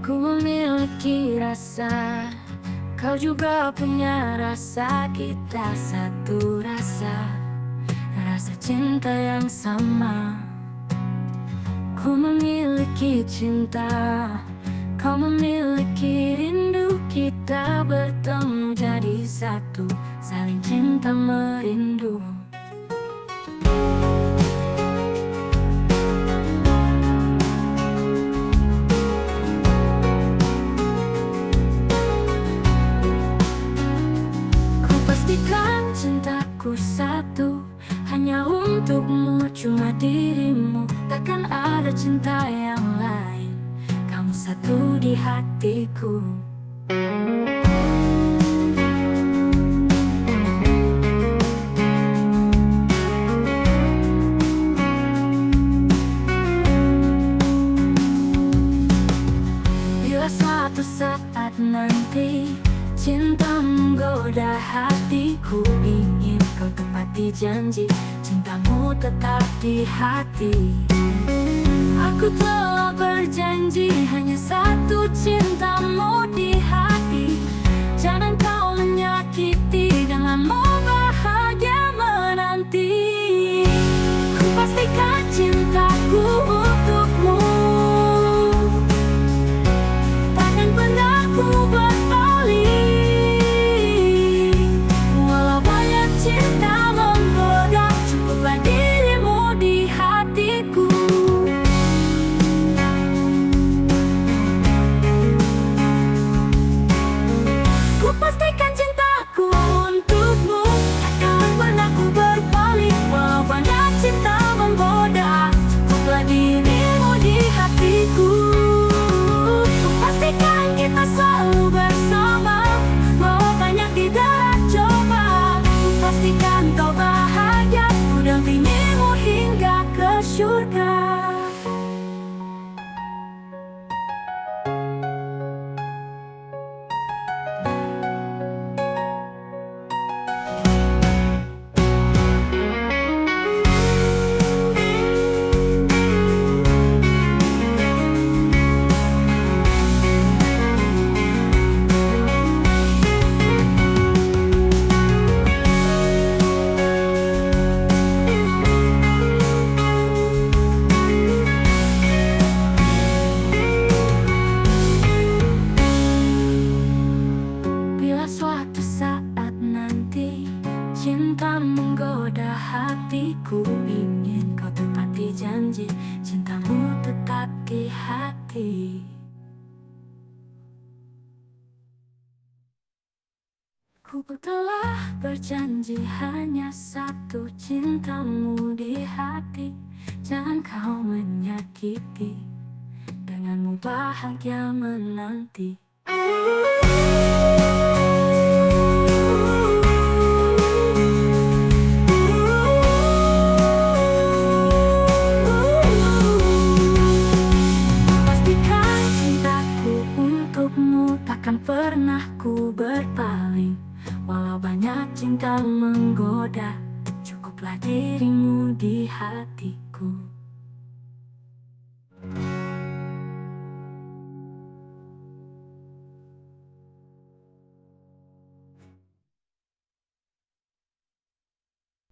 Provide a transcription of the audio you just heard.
Ku memiliki rasa, kau juga punya rasa. Kita satu rasa, rasa cinta yang sama. Ku memiliki cinta, kau memiliki rindu. Kita bertemu jadi satu, saling cinta merindu. Ku pastikan cintaku satu, hanya untukmu, cuma dirimu. Takkan ada cinta yang lain, kamu satu di hatiku. Bila suatu saat nanti cinta menggoda hatiku, ingin kau tepati janji, cintamu tetap di hati. Aku telah berjanji, hanya satu cintamu di hati. Jangan kau menyakiti, denganmu bahagia menanti. Ku pastikan cintaku untukmu, takkan pernah ku berpaling. Walau banyak cinta menggoda, cukuplah dirimu di hatiku. Ku pastikan cintaku untukmu, takkan pernah ku berpaling. Walau banyak cinta menggoda, cukuplah dirimu di hatiku. Ku pastikan kita selalu bersama, walau banyak tidak coba. Ku pastikan kau bahagia, ku dampingimu hingga ke surga. Bila suatu saat nanti cinta menggoda hatiku, ingin kau tepati janji, cintamu tetap di hati. Ku telah berjanji, hanya satu cintamu di hati. Jangan kau menyakiti, denganmu bahagia menanti. Pastikan cintaku untukmu, takkan pernah ku berpaling. Walau banyak cinta menggoda, cukuplah dirimu di hatiku.